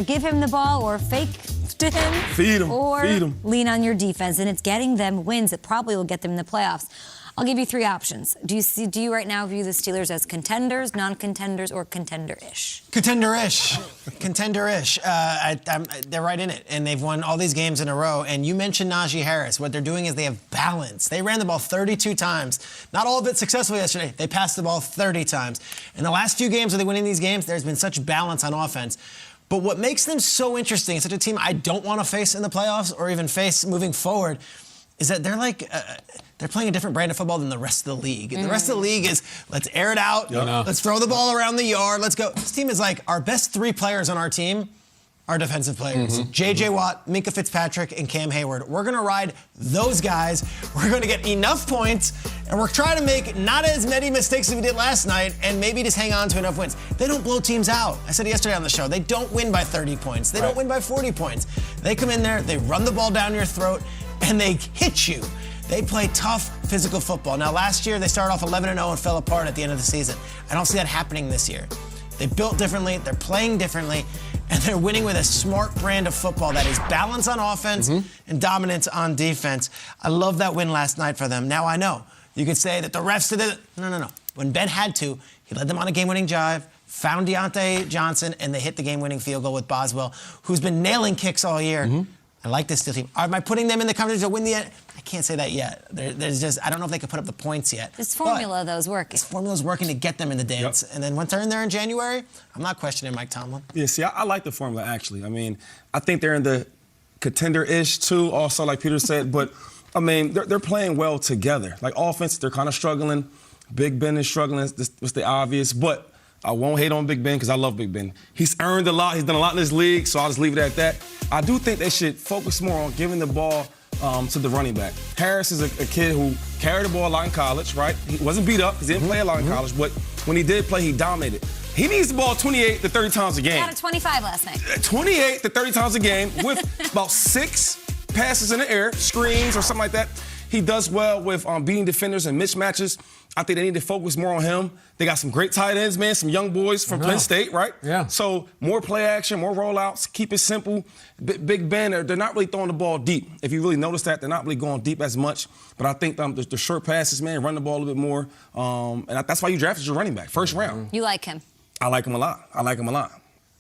Give him the ball or fake to him. Feed him. Or Feed him. lean on your defense, and it's getting them wins that probably will get them in the playoffs. I'll give you three options. Do you right now view the Steelers as contenders, non-contenders, or contender-ish? Contender-ish. Contender-ish. They're right in it, and they've won all these games in a row. And you mentioned Najee Harris. What they're doing is they have balance. They ran the ball 32 times. Not all of it successfully yesterday. They passed the ball 30 times. In the last few games where they're winning these games, there's been such balance on offense. But what makes them so interesting, such a team I don't want to face in the playoffs or even face moving forward, is that they're like... they're playing a different brand of football than the rest of the league. And the rest of the league is, let's air it out, let's throw the ball around the yard, let's go. This team is like, our best three players on our team are defensive players. J.J. Watt, Minka Fitzpatrick, and Cam Hayward. We're going to ride those guys. We're going to get enough points, and we're trying to make not as many mistakes as we did last night, and maybe just hang on to enough wins. They don't blow teams out. I said it yesterday on the show. They don't win by 30 points. They don't win by 40 points. They come in there, they run the ball down your throat, and they hit you. They play tough, physical football. Now, last year, they started off 11-0 and fell apart at the end of the season. I don't see that happening this year. They built differently, they're playing differently, and they're winning with a smart brand of football that is balance on offense and dominance on defense. I love that win last night for them. Now, I know you could say that the refs did it. No. When Ben had to, he led them on a game-winning drive, found Deontay Johnson, and they hit the game-winning field goal with Boswell, who's been nailing kicks all year. I like this Steelers team. Am I putting them in the conversation to win the end? I can't say that yet. There's just, I don't know if they can put up the points yet. This formula, though, is working. This formula is working to get them in the dance. And then once they're in there in January, I'm not questioning Mike Tomlin. Yeah, see, I like the formula, actually. I mean, I think they're in the contender-ish, too, also, like Peter said. But, I mean, they're playing well together. Like, offense, they're kind of struggling. Big Ben is struggling. That's the obvious. But I won't hate on Big Ben because I love Big Ben. He's earned a lot. He's done a lot in this league, so I'll just leave it at that. I do think they should focus more on giving the ball to the running back. Harris is a kid who carried the ball a lot in college, right? He wasn't beat up because he didn't play a lot in college, but when he did play, he dominated. He needs the ball 28 to 30 times a game. He had a 25 last night. 28 to 30 times a game with about 6 passes in the air, screens or something like that. He does well with beating defenders and mismatches. I think they need to focus more on him. They got some great tight ends, man, some young boys from Penn State, right? Yeah. So more play action, more rollouts, keep it simple. Big Ben, they're not really throwing the ball deep. If you really notice that, they're not really going deep as much. But I think the short passes, man, run the ball a little bit more. And that's why you drafted your running back, first round. You like him? I like him a lot.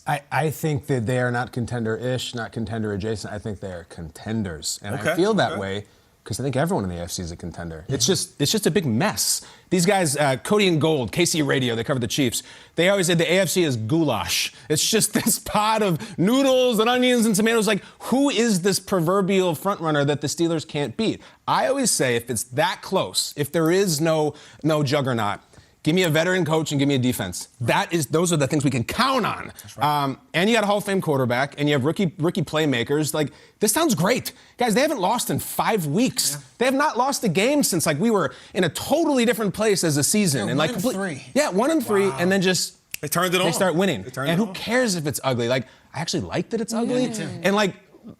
I think that they are not contender-ish, not contender-adjacent. I think they are contenders. And Okay, I feel that way because I think everyone in the AFC is a contender. It's just a big mess. These guys, Cody and Gold, KC Radio, they cover the Chiefs. They always say the AFC is goulash. It's just this pot of noodles and onions and tomatoes. Like, who is this proverbial frontrunner that the Steelers can't beat? I always say if it's that close, if there is no juggernaut, give me a veteran coach and give me a defense. Those are the things we can count on. That's right. And you got a Hall of Fame quarterback, and you have rookie playmakers. Like, this sounds great. Guys, they haven't lost in 5 weeks. Yeah. They have not lost a game since, like, we were in a totally different place as a season. They're 1-3. Yeah, 1-3, and then just they turned it on. They start winning. And who cares if it's ugly? Like, I actually like that it's ugly. And, like,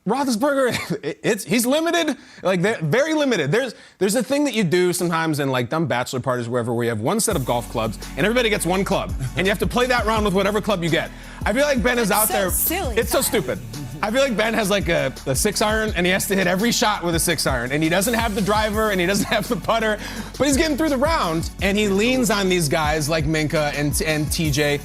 Roethlisberger, he's limited, like they're very limited. There's a thing that you do sometimes in like dumb bachelor parties, wherever, where you have one set of golf clubs and everybody gets one club, and you have to play that round with whatever club you get. I feel like Ben is out there. Silly, it's so stupid. I feel like Ben has like a 6-iron, and he has to hit every shot with a 6-iron, and he doesn't have the driver, and he doesn't have the putter, but he's getting through the round, and he leans on these guys like Minka and TJ.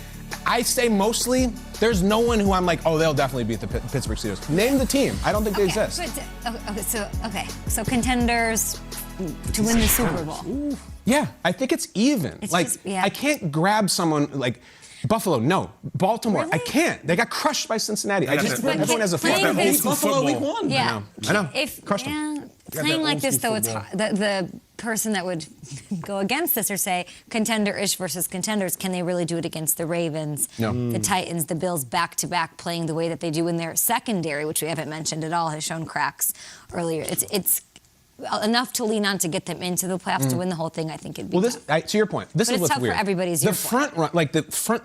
I say mostly, there's no one who I'm like, oh, they'll definitely beat the Pittsburgh Steelers. Name the team. I don't think they exist. So contenders to win the Super Bowl. Ooh. Yeah, I think it's even. I can't grab someone like Buffalo. No, Baltimore. Really? I can't. They got crushed by Cincinnati. Everyone has a Buffalo week 1. Yeah, I know. Crushed them. Playing like this, though, it's hard. The person that would go against this or say contender-ish versus contenders, can they really do it against the Ravens, the Titans, the Bills back-to-back playing the way that they do in their secondary, which we haven't mentioned at all, has shown cracks earlier. It's enough to lean on to get them into the playoffs to win the whole thing. I think it'd be to your point, this is what's weird. For everybody's the front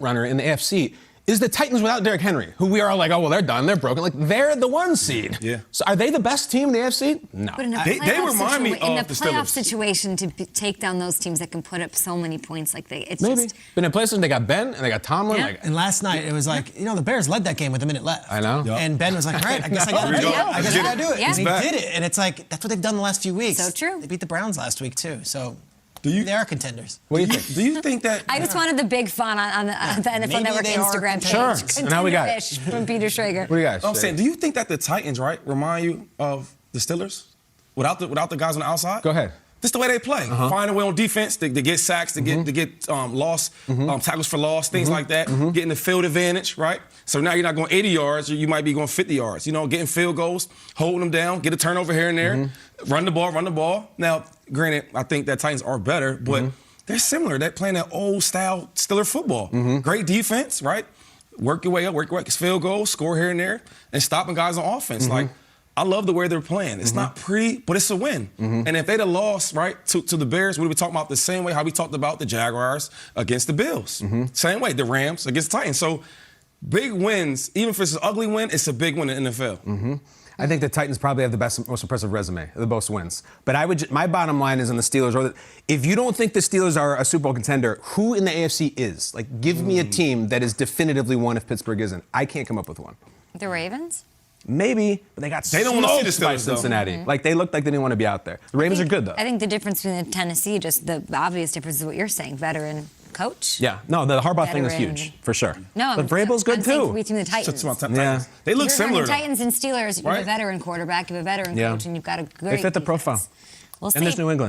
runner in the AFC is the Titans without Derrick Henry, who we are like, oh, well, they're done. They're broken. Like, they're the 1 seed. Yeah. So are they the best team in the AFC? No. But in a They remind me in of a the playoff Steelers. situation to take down those teams that can put up so many points like it's Maybe. just But in places, they got Ben and they got Tomlin. Yeah. Like, And last night, it was like, the Bears led that game with a minute left. I know. Yep. And Ben was like, all right, I guess I got to Here do we it. go. I guess I got to do it. Yeah. And he back. did it. And it's like, that's what they've done the last few weeks. So true. They beat the Browns last week, too. So you- they are contenders. what do you think? Do you think that? I just wanted the big fun on the NFL Maybe Network they are Instagram page. contenders. Sure. And now we got it. Contender-ish from Peter Schrager. What do you guys I'm say? saying, do you think that the Titans, right, remind you of the Steelers without the guys on the outside? Go ahead. Just the way they play. Find a way on defense to get sacks, to get loss, tackles for loss, things like that. Getting the field advantage, right? So now you're not going 80 yards, you might be going 50 yards. Getting field goals, holding them down, get a turnover here and there, run the ball. Now, granted, I think that Titans are better, but they're similar. They're playing that old style Steeler football. Great defense, right? Work your way up, field goals, score here and there, and stopping guys on offense. Like, I love the way they're playing. It's not pretty, but it's a win. And if they'd have lost, right, to the Bears, we'd be talking about the same way how we talked about the Jaguars against the Bills. Same way, the Rams against the Titans. So big wins, even if it's an ugly win, it's a big win in the NFL. I think the Titans probably have the most impressive resume, the most wins. But my bottom line is on the Steelers. Or if you don't think the Steelers are a Super Bowl contender, who in the AFC is? Like, give me a team that is definitively one if Pittsburgh isn't. I can't come up with one. The Ravens? Maybe, but they got They don't wanna see the smoked by Steelers, though. Cincinnati. Like, they looked like they didn't want to be out there. The Ravens are good, though. I think the difference between Tennessee, just the obvious difference is what you're saying, veteran coach. Yeah, no, the Harbaugh thing is Veteran. huge, for sure. No, but Vrabel's good, I'm saying too. between the So Titans. it's about Titans. Yeah. They look You're similar, talking though. Titans and Steelers, you have Right? a veteran quarterback, you have a veteran Yeah. coach, and you've got a great They fit the defense. profile. We'll And there's see. New England.